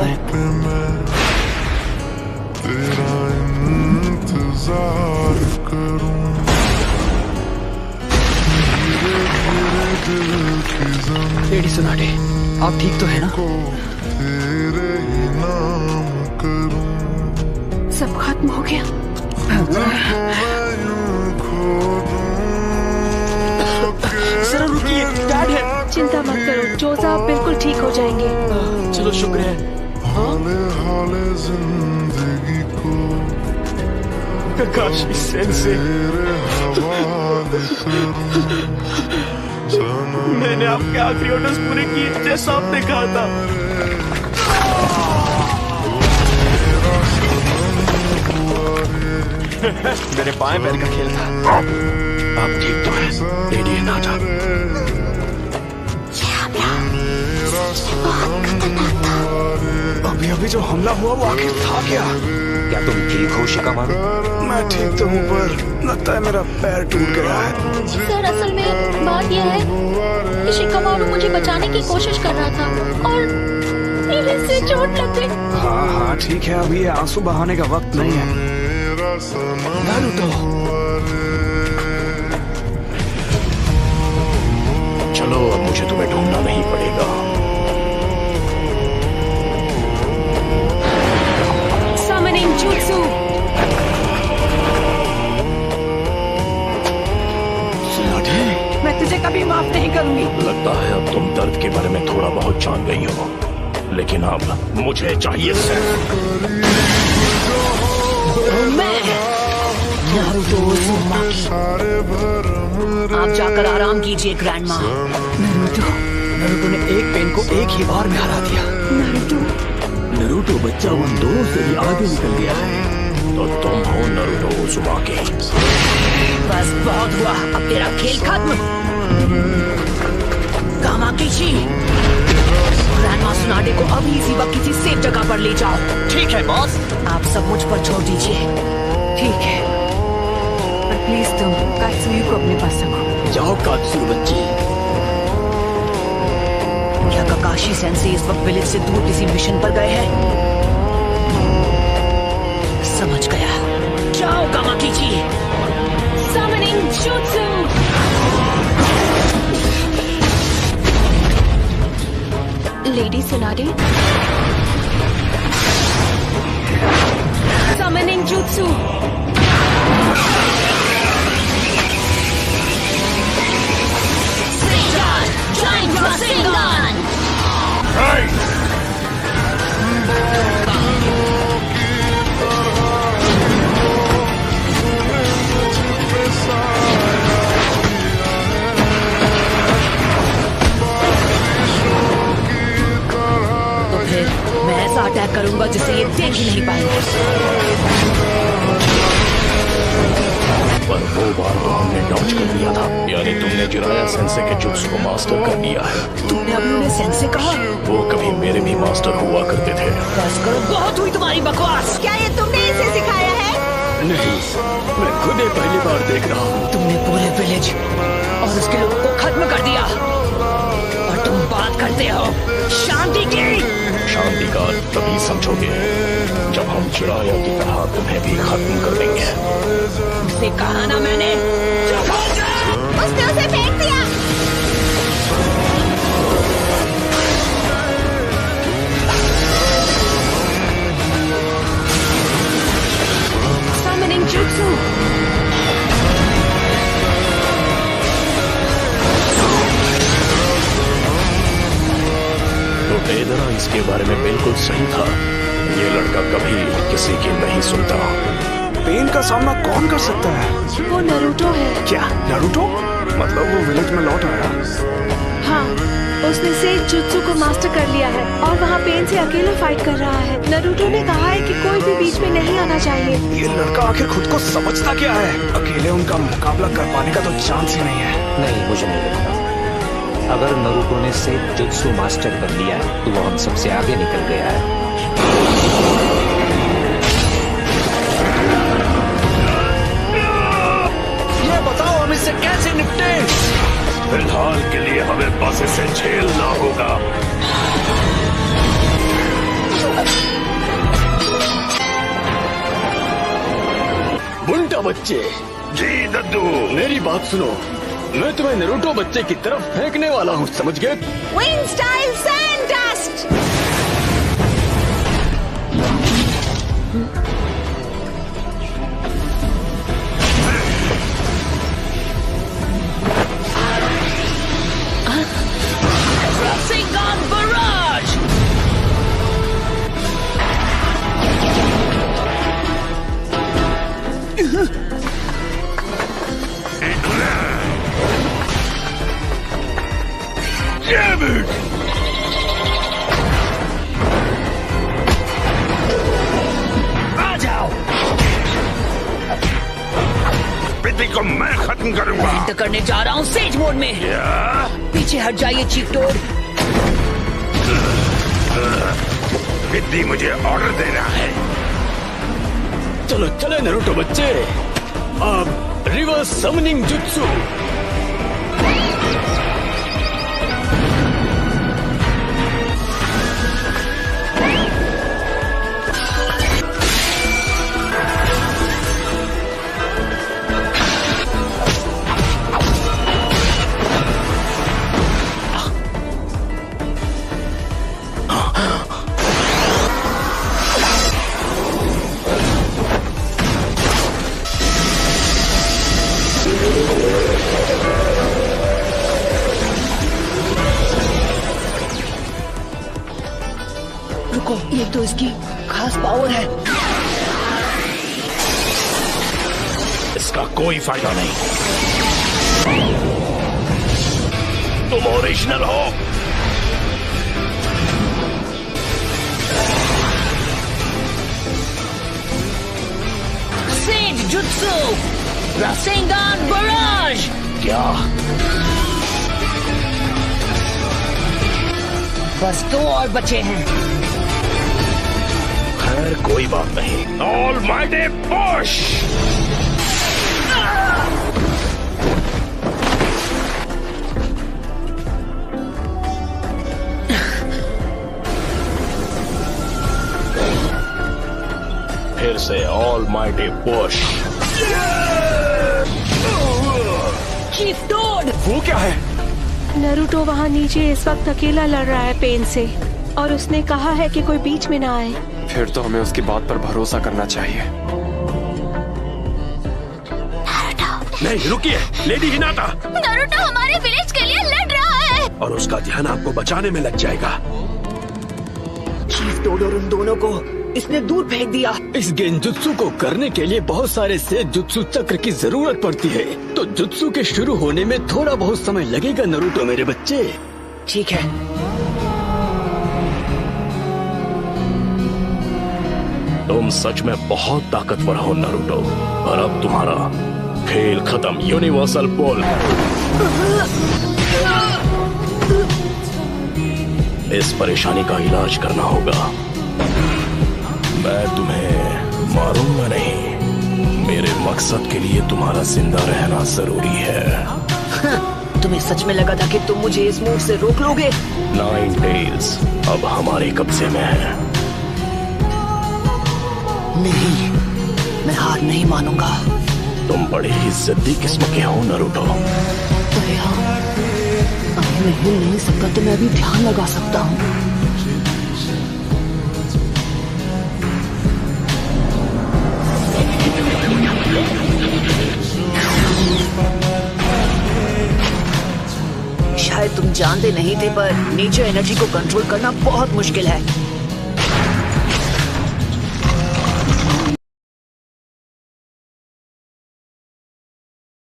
हैं। तेरा इंतजार करूं, लेडी सोनाटे, आप ठीक तो है ना? तेरे ही नाम करूं, सब खत्म हो गया। जरा रुकिए, डैड है। चिंता मत करो, जो साहब बिल्कुल ठीक हो जाएंगे। चलो शुक्र है। हाले हाले जिंदगी को काशी सेंसे, तेरे हवाले करूं, मैंने आपके आखिरी ऑर्डर्स पूरे किए जैसा आपने कहा था। मेरे बाएं पैर का खेल था। आप ठीक तो है लेडी नाटा? अभी अभी जो हमला हुआ वो आखिर था क्या? क्या तुम ठीक हो शिकामारू? मैं ठीक तो हूँ पर लगता है मेरा पैर टूट गया है। सर असल में बात यह है कि शिकामारू मुझे बचाने की कोशिश कर रहा था और मेरे से चोट लग गई। हाँ हाँ ठीक है, अभी ये आंसू बहाने का वक्त नहीं है। नारुतो, चलो अब मुझे तुम्हें ढूंढना नहीं पड़ेगा। Summoning Jutsu। मैं तुझे कभी माफ नहीं करूंगी। लगता है अब तुम दर्द के बारे में थोड़ा बहुत जान गई हो, लेकिन अब मुझे चाहिए सिर्फ मैं नारुतो उज़ुमाकी। आप जाकर आराम कीजिए ग्रैंड माँ। नारुतो ने एक पेन को एक ही बार में हरा दिया। नारुतो बच्चा उन दोनों से भी आगे निकल गया है। तो तुम हो नारुतो उज़ुमाकी। बस बहुत हुआ, अब तेरा खेल खत्म। कामाकीची, ग्रैंडमा सुनाडे को अभी इसी वक्त किसी सेफ जगह पर ले जाओ। ठीक है बॉस। आप सब मुझ पर छोड़ दीजिए। ठीक है, पर प्लीज तुम कात्सुयु को अपने पास रखो। जाओ कात्सु बच्ची। क्या काकाशी सेंसे इस वक्त विलेज से दूर किसी मिशन पर गए हैं? समझ गया, जाओ कामाकीची। Summoning Jutsu। लेडी सोनाडे। Summoning Jutsu। Giant Rasengan! तो फिर मैं ऐसा अटैक करूंगा जिसे ये देख ही नहीं पाएंगे। पर वो बार तो हमने डॉज कर लिया था, यानी तुमने जिराया सेंसे के जुत्सु को मास्टर कर लिया है। तुमने अभी उन्हें सेंसे कहा? वो कभी मेरे भी मास्टर हुआ करते थे। बस करो, बहुत हुई तुम्हारी बकवास। क्या ये तुमने इसे सिखाया है? नहीं, मैं खुद ही पहली बार देख रहा हूँ। तुमने पूरे विलेज और उसके लोगों को खत्म कर दिया और तुम बात करते हो शांति की। शांति का तभी समझोगे जब हम चिराया की तरह तुम्हें भी खत्म कर देंगे। उसे कहा ना मैंने। उसने उसे फेंक दिया। Summoning Jutsu। तो टेदरा इसके बारे में बिल्कुल सही था। ये लड़का कभी किसी की नहीं सुनता। पेन का सामना कौन कर सकता है? वो नारुतो है। क्या नारुतो? मतलब वो विलेज में लौट आया? हाँ, उसने सेज जुत्सु को मास्टर कर लिया है और वहाँ पेन से अकेले फाइट कर रहा है। नारुतो ने कहा है कि कोई भी बीच में नहीं आना चाहिए। ये लड़का आखिर खुद को समझता क्या है? अकेले उनका मुकाबला कर पाने का तो चांस ही नहीं है। नहीं, मुझे नहीं लगता। अगर नारुतो ने सेज जुत्सु मास्टर कर लिया है तो वो हम सबसे आगे निकल गया है। ये बताओ हम इससे कैसे निपटे? फिलहाल के लिए हमें बस इसे झेलना होगा। बुंटा बच्चे। जी दद्दू। मेरी बात सुनो, मैं तुम्हें नारुतो बच्चे की तरफ फेंकने वाला हूँ, समझ गए? Wind style sand dust. Rasengan Barrage! Damn it! आ जाओ। पिटी को मैं खत्म करूंगा। एंटर करने जा रहा हूँ सेज मोड में। पीछे हट जाइए चीफ टोड। पिटी मुझे ऑर्डर दे रहा है। चलो चले नारुतो बच्चे, अब रिवर्स समनिंग जुत्सु। रुको, ये तो इसकी खास पावर है। इसका कोई फायदा नहीं। तुम ओरिजिनल हो। सेज जुत्सु रासेंगान बराज। क्या? बस 2 और बचे हैं। खैर कोई बात नहीं। Almighty push. फिर से ऑलमाइटी पुश। Chief toad. वो क्या है? नारुतो वहाँ नीचे इस वक्त अकेला लड़ रहा है पेन से, और उसने कहा है कि कोई बीच में ना आए। फिर तो हमें उसकी बात पर भरोसा करना चाहिए। नहीं रुकिए, लेडी हिनाता। नारुतो हमारे विलेज के लिए लड़ रहा है। और उसका ध्यान आपको बचाने में लग जाएगा। चीफ टोड और उन दोनों को इसने दूर फेंक दिया। इस गेंजुत्सु को करने के लिए बहुत सारे सेज जुत्सु चक्र की जरूरत पड़ती है, तो जुत्सु के शुरू होने में थोड़ा बहुत समय लगेगा नारुतो मेरे बच्चे। ठीक है। तुम सच में बहुत ताकतवर हो नारुतो, और अब तुम्हारा खेल खत्म। यूनिवर्सल पुल। इस परेशानी का इलाज करना होगा। मैं तुम्हें मारूंगा नहीं, मेरे मकसद के लिए तुम्हारा जिंदा रहना जरूरी है। तुम्हें सच में लगा था कि तुम मुझे इस मूव से रोक लोगे? 9 टेल्स अब हमारे कब्जे में है। नहीं, मैं हार नहीं मानूंगा। तुम बड़े ही जिद्दी किस्म के हो नारुतो। अरे हाँ, अभी मैं हिल नहीं सकता तो मैं अभी ध्यान लगा सकता हूँ। शायद तुम जानते नहीं थे, पर नेचर एनर्जी को कंट्रोल करना बहुत मुश्किल है।